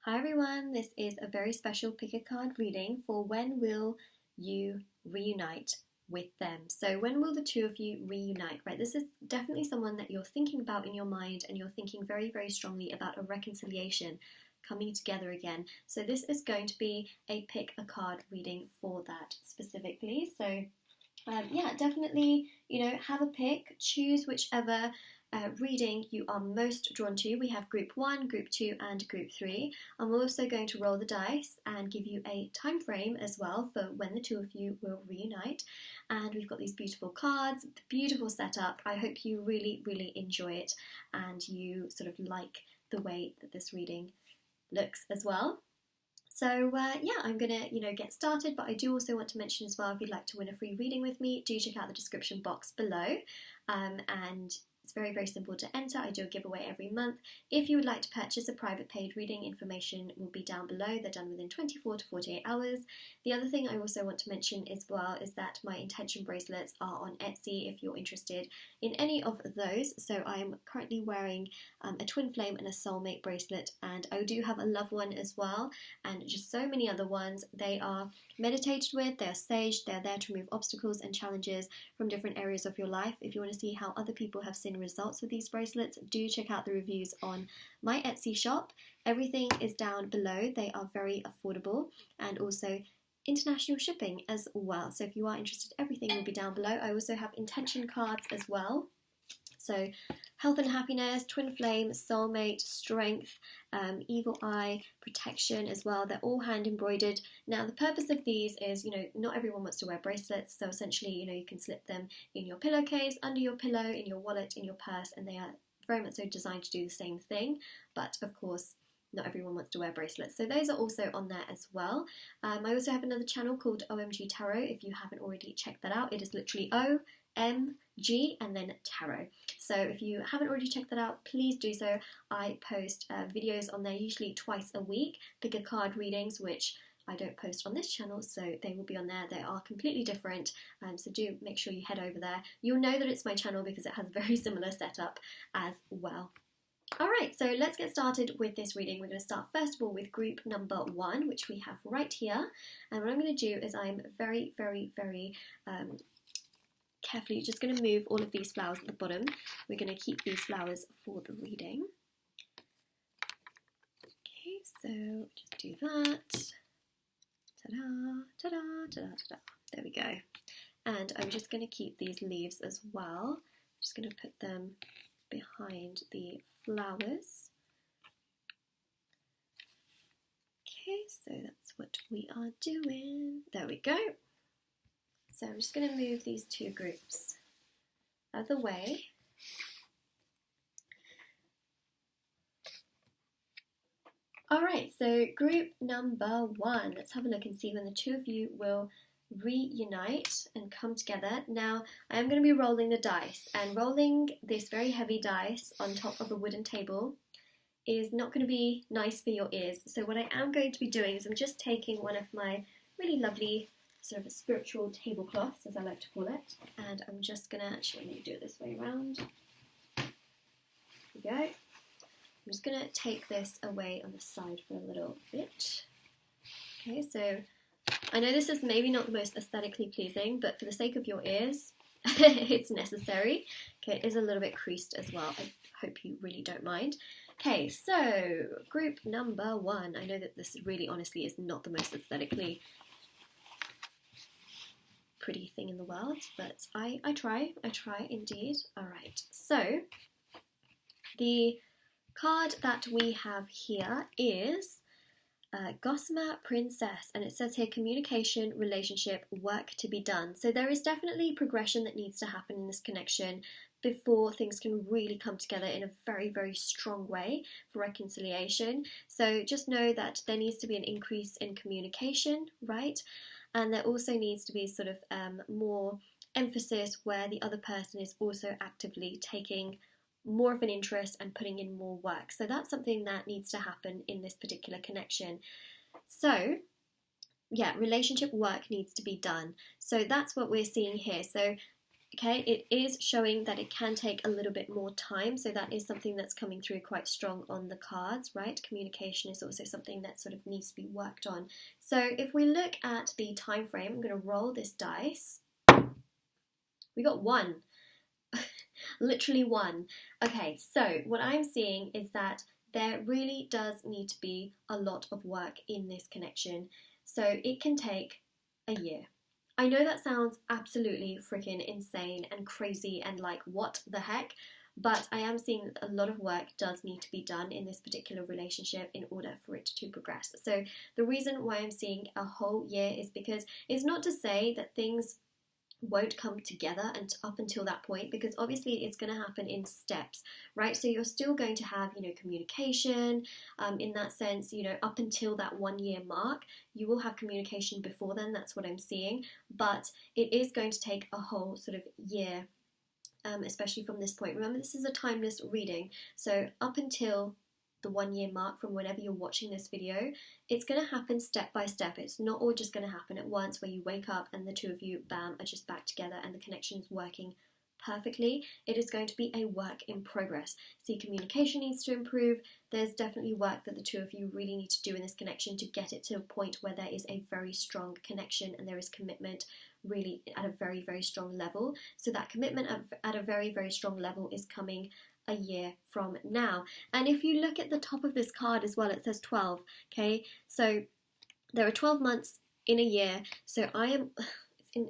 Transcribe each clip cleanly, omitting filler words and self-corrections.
Hi everyone, this is a very special pick a card reading for when will you reunite with them. So when will the two of you reunite, right? This is definitely someone that you're thinking about in your mind and you're thinking very, very strongly about a reconciliation coming together again. So this is going to be a pick a card reading for that specifically. So yeah, definitely, have a pick, choose whichever reading you are most drawn to. We have group 1, group 2 and group 3. I'm also going to roll the dice and give you a time frame as well for when the two of you will reunite. And we've got these beautiful cards, beautiful setup. I hope you really, really enjoy it and you sort of like the way that this reading looks as well. So yeah, I'm gonna get started, but I do also want to mention as well, if you'd like to win a free reading with me, do check out the description box below, and it's very, very simple to enter. I do a giveaway every month. If you would like to purchase a private paid reading, information will be down below. They're done within 24 to 48 hours. The other thing I also want to mention as well is that my intention bracelets are on Etsy if you're interested in any of those. So I'm currently wearing a twin flame and a soulmate bracelet, and I do have a love one as well, and just so many other ones. They are meditated with, they are saged, they're there to remove obstacles and challenges from different areas of your life. If you want to see how other people have seen results with these bracelets, do check out the reviews on my Etsy shop. Everything is down below. They are very affordable and also international shipping as well. So if you are interested, everything will be down below. I also have intention cards as well. So health and happiness, twin flame, soulmate, strength, evil eye, protection as well. They're all hand embroidered. Now the purpose of these is, not everyone wants to wear bracelets. So essentially, you can slip them in your pillowcase, under your pillow, in your wallet, in your purse, and they are very much so designed to do the same thing. But of course, not everyone wants to wear bracelets. So those are also on there as well. I also have another channel called OMG Tarot. If you haven't already checked that out, it is literally OMG and then Tarot. So if you haven't already checked that out, please do so. I post videos on there usually twice a week, pick a card readings, which I don't post on this channel, so they will be on there. They are completely different, so do make sure you head over there. You'll know that it's my channel because it has a very similar setup as well. Alright, so let's get started with this reading. We're going to start first of all with group number 1, which we have right here. And what I'm going to do is I'm very, very, very carefully just going to move all of these flowers at the bottom. We're going to keep these flowers for the reading. Okay, so just do that. Ta-da, ta-da, ta-da, ta-da. There we go. And I'm just going to keep these leaves as well. Just going to put them behind the flowers. Okay, so that's what we are doing. There we go. So I'm just going to move these two groups out of the way. Alright, so group number 1. Let's have a look and see when the two of you will reunite and come together. Now, I am going to be rolling the dice, and rolling this very heavy dice on top of a wooden table is not going to be nice for your ears. So what I am going to be doing is I'm just taking one of my really lovely sort of spiritual tablecloths, as I like to call it, and I'm just going to, actually, let me do it this way around. There we go. I'm just going to take this away on the side for a little bit. Okay, so I know this is maybe not the most aesthetically pleasing, but for the sake of your ears, it's necessary. Okay, it is a little bit creased as well. I hope you really don't mind. Okay, so group number 1. I know that this really honestly is not the most aesthetically pretty thing in the world, but I try indeed. Alright, so the card that we have here is Gossamer Princess, and it says here communication, relationship, work to be done. So there is definitely progression that needs to happen in this connection before things can really come together in a very, very strong way for reconciliation. So just know that there needs to be an increase in communication, right? And there also needs to be sort of more emphasis where the other person is also actively taking more of an interest and putting in more work. So that's something that needs to happen in this particular connection. So yeah, relationship work needs to be done. So that's what we're seeing here. So Okay, it is showing that it can take a little bit more time, so that is something that's coming through quite strong on the cards, right? Communication is also something that sort of needs to be worked on. So if we look at the time frame, I'm going to roll this dice. We got 1. Literally 1. Okay, so what I'm seeing is that there really does need to be a lot of work in this connection. So it can take a year. I know that sounds absolutely freaking insane and crazy and like what the heck, but I am seeing that a lot of work does need to be done in this particular relationship in order for it to progress. So the reason why I'm seeing a whole year is because it's not to say that things won't come together and up until that point, because obviously it's going to happen in steps, right? So you're still going to have, communication in that sense, up until that 1 year mark. You will have communication before then, that's what I'm seeing, but it is going to take a whole sort of year, especially from this point. Remember, this is a timeless reading, so up until the 1 year mark from whenever you're watching this video, it's going to happen step by step. It's not all just going to happen at once where you wake up and the two of you, bam, are just back together and the connection is working perfectly. It is going to be a work in progress. See, communication needs to improve. There's definitely work that the two of you really need to do in this connection to get it to a point where there is a very strong connection and there is commitment really at a very, very strong level. So that commitment at a very, very strong level is coming a year from now. And if you look at the top of this card as well, it says 12. Okay, so there are 12 months in a year. So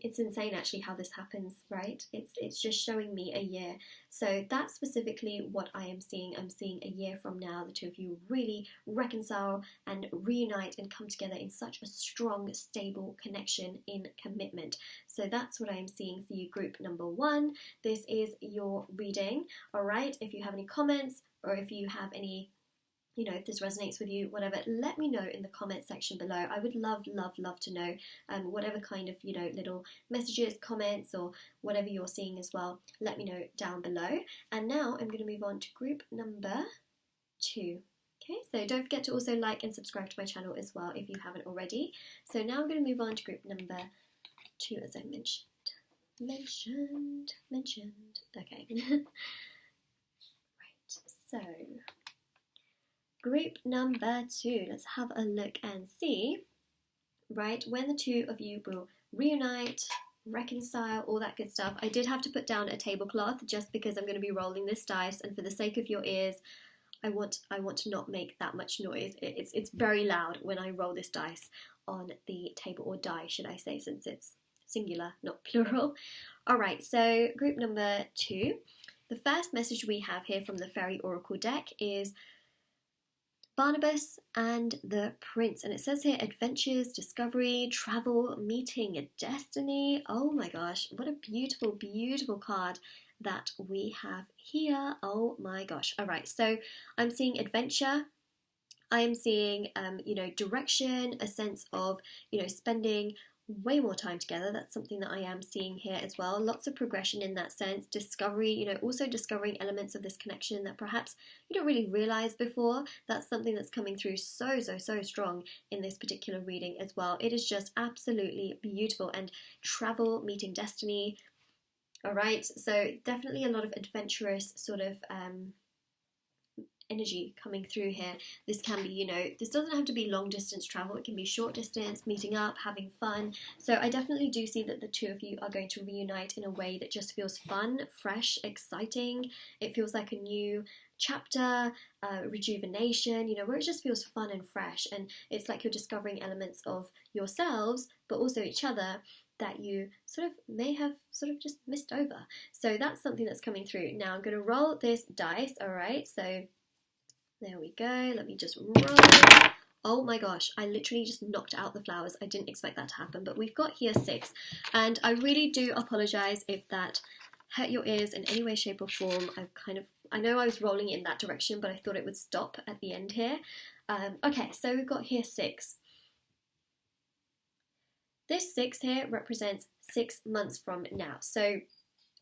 it's insane actually how this happens, right? It's just showing me a year. So that's specifically what I am seeing. I'm seeing a year from now, the two of you really reconcile and reunite and come together in such a strong, stable connection in commitment. So that's what I am seeing for you, group number 1. This is your reading, all right? If you have any comments or if you have any, if this resonates with you, whatever, let me know in the comment section below. I would love, love, love to know whatever kind of, little messages, comments, or whatever you're seeing as well. Let me know down below. And now I'm going to move on to group number 2. Okay, so don't forget to also like and subscribe to my channel as well if you haven't already. So now I'm going to move on to group number 2, as I mentioned. Okay. Right, so group number 2, let's have a look and see, right, when the two of you will reunite, reconcile, all that good stuff. I did have to put down a tablecloth just because I'm going to be rolling this dice, and for the sake of your ears, I want to not make that much noise. It's very loud when I roll this dice on the table, or die, should I say, since it's singular, not plural. Alright, so group number 2. The first message we have here from the Faery Oracle deck is Barnabas and the Prince, and it says here adventures, discovery, travel, meeting a destiny. Oh my gosh, what a beautiful, beautiful card that we have here. Oh my gosh. All right, so I'm seeing adventure. I am seeing, direction, a sense of, spending way more time together. That's something that I am seeing here as well. Lots of progression in that sense. Discovery, also discovering elements of this connection that perhaps you don't really realize before. That's something that's coming through so strong in this particular reading as well. It is just absolutely beautiful. And travel, meeting destiny. All right, so definitely a lot of adventurous sort of energy coming through here. This can be, this doesn't have to be long distance travel. It can be short distance, meeting up, having fun. So I definitely do see that the two of you are going to reunite in a way that just feels fun, fresh, exciting. It feels like a new chapter, rejuvenation, where it just feels fun and fresh, and it's like you're discovering elements of yourselves but also each other that you sort of may have sort of just missed over. So that's something that's coming through. Now I'm going to roll this dice. All right, so there we go. Let me just roll. Oh my gosh, I literally just knocked out the flowers. I didn't expect that to happen, but we've got here 6. And I really do apologize if that hurt your ears in any way, shape or form. I know I was rolling in that direction, but I thought it would stop at the end here. Okay, so we've got here 6. This 6 here represents 6 months from now. So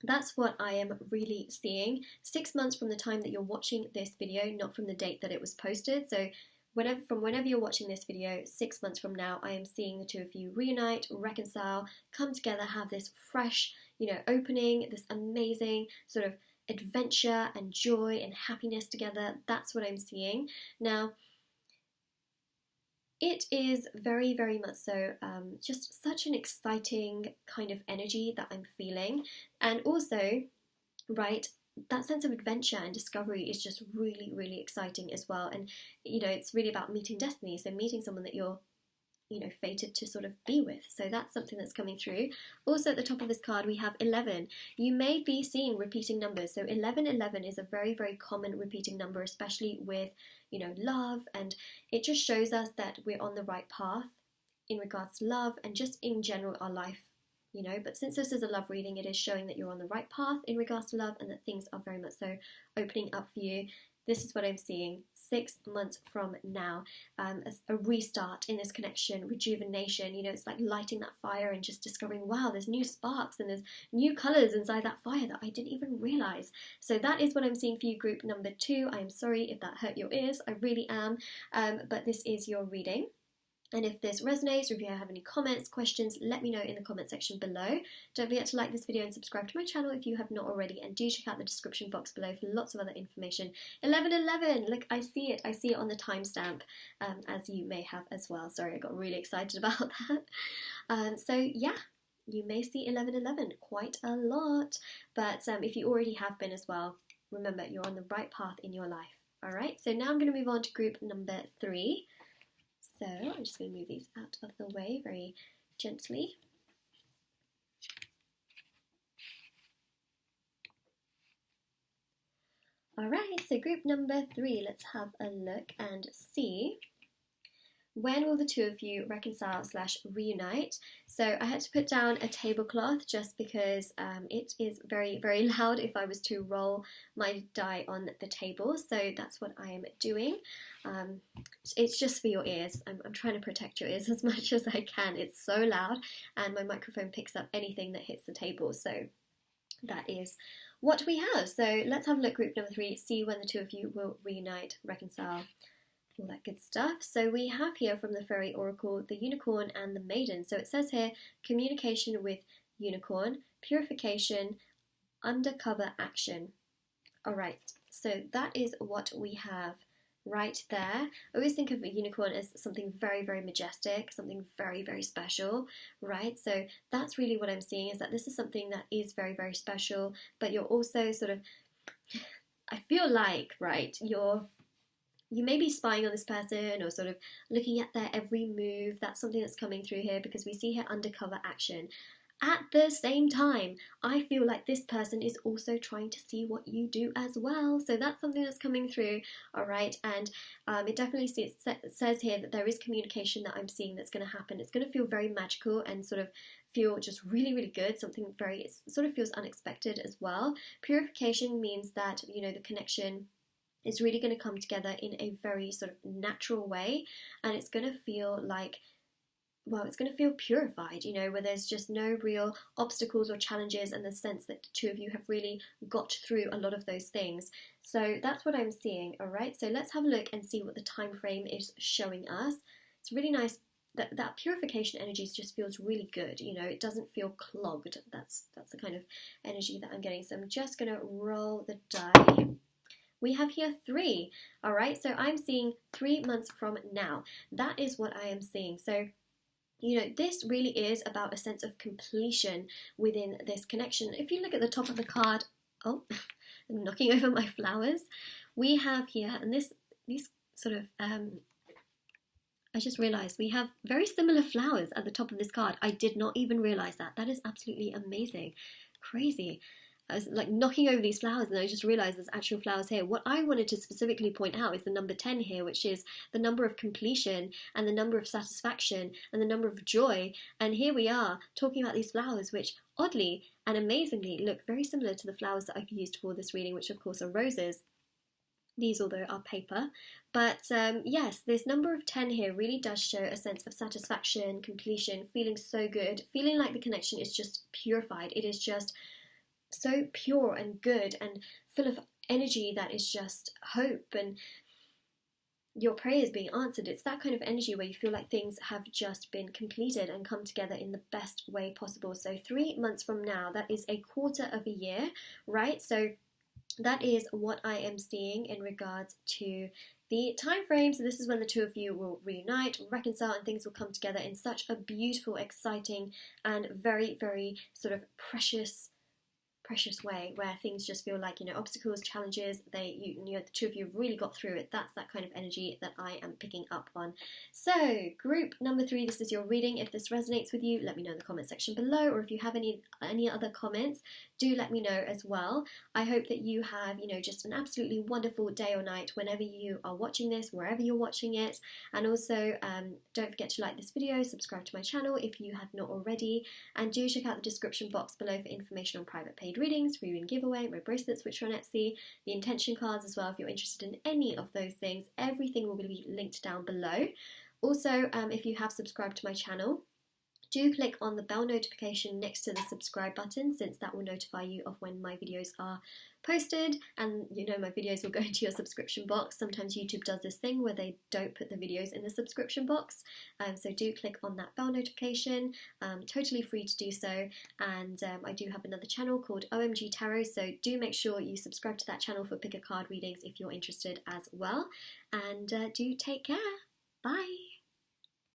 that's what I am really seeing. 6 months from the time that you're watching this video, not from the date that it was posted. So whenever you're watching this video, 6 months from now, I am seeing the two of you reunite, reconcile, come together, have this fresh, opening this amazing sort of adventure and joy and happiness together. That's what I'm seeing. Now, it is very, very much so just such an exciting kind of energy that I'm feeling. And also, right, that sense of adventure and discovery is just really, really exciting as well. And, it's really about meeting destiny. So meeting someone that you're fated to sort of be with. So that's something that's coming through. Also at the top of this card we have 11. You may be seeing repeating numbers. So 1111 is a very, very common repeating number, especially with, love, and it just shows us that we're on the right path in regards to love and just in general our life, but since this is a love reading, it is showing that you're on the right path in regards to love and that things are very much so opening up for you. This is what I'm seeing 6 months from now, a restart in this connection, rejuvenation. It's like lighting that fire and just discovering, wow, there's new sparks and there's new colours inside that fire that I didn't even realise. So that is what I'm seeing for you, group number 2. I'm sorry if that hurt your ears, I really am, but this is your reading. And if this resonates, or if you have any comments, questions, let me know in the comment section below. Don't forget to like this video and subscribe to my channel if you have not already, and do check out the description box below for lots of other information. 1111, look, I see it on the timestamp, as you may have as well. Sorry, I got really excited about that. So yeah, you may see 1111 quite a lot, but if you already have been as well, remember you're on the right path in your life. Alright, so now I'm going to move on to group number 3. So I'm just going to move these out of the way very gently. Alright, so group number 3, let's have a look and see. When will the two of you reconcile / reunite? So I had to put down a tablecloth just because it is very, very loud if I was to roll my die on the table. So that's what I am doing. It's just for your ears. I'm trying to protect your ears as much as I can. It's so loud and my microphone picks up anything that hits the table. So that is what we have. So let's have a look, group number 3, see when the two of you will reunite, reconcile, all that good stuff. So we have here from the Faery Oracle the Unicorn and the Maiden. So it says here communication with Unicorn, purification, undercover action. Alright, so that is what we have right there. I always think of a unicorn as something very, very majestic, something very, very special, right? So that's really what I'm seeing, is that this is something that is very, very special, but you're also sort of, I feel like, right, you may be spying on this person or sort of looking at their every move. That's something that's coming through here, because we see here undercover action. At the same time, I feel like this person is also trying to see what you do as well. So that's something that's coming through, all right? And it definitely says here that there is communication that I'm seeing that's going to happen. It's going to feel very magical and sort of feel just really, really good. Something very, it sort of feels unexpected as well. Purification means that, the connection is really going to come together in a very sort of natural way, and it's going to feel like, well, it's going to feel purified, where there's just no real obstacles or challenges, and the sense that the two of you have really got through a lot of those things. So that's what I'm seeing, all right? So let's have a look and see what the time frame is showing us. It's really nice that purification energy just feels really good, it doesn't feel clogged. That's the kind of energy that I'm getting. So I'm just going to roll the die. We have here 3, all right? So I'm seeing 3 months from now. That is what I am seeing. So, this really is about a sense of completion within this connection. If you look at the top of the card, oh, I'm knocking over my flowers. We have here, and these sort of, I just realised we have very similar flowers at the top of this card. I did not even realise that. That is absolutely amazing. Crazy. I was like knocking over these flowers and I just realised there's actual flowers here. What I wanted to specifically point out is the number 10 here, which is the number of completion and the number of satisfaction and the number of joy. And here we are talking about these flowers, which oddly and amazingly look very similar to the flowers that I've used for this reading, which of course are roses. These, although, are paper. But yes, this number of 10 here really does show a sense of satisfaction, completion, feeling so good, feeling like the connection is just purified. It is just so pure and good and full of energy that is just hope. And your prayers being answered. It's that kind of energy where you feel like things have just been completed and come together in the best way possible. So 3 months from now, that is a quarter of a year, right? So that is what I am seeing in regards to the time frame. So this is when the two of you will reunite, reconcile, and things will come together in such a beautiful, exciting, and very, very sort of precious way, where things just feel like, obstacles, challenges, the two of you have really got through it. That's that kind of energy that I am picking up on. So group number 3, this is your reading. If this resonates with you, let me know in the comment section below, or if you have any other comments, do let me know as well. I hope that you have, just an absolutely wonderful day or night whenever you are watching this, wherever you're watching it. And also, don't forget to like this video, subscribe to my channel if you have not already, and do check out the description box below for information on private paid readings, free reading giveaway, my bracelets which are on Etsy, the intention cards as well if you're interested in any of those things. Everything will be linked down below. Also, if you have subscribed to my channel, do click on the bell notification next to the subscribe button, since that will notify you of when my videos are posted, and my videos will go into your subscription box. Sometimes YouTube does this thing where they don't put the videos in the subscription box, so do click on that bell notification. Totally free to do so. And I do have another channel called OMG Tarot, so do make sure you subscribe to that channel for pick a card readings if you're interested as well. And do take care. Bye.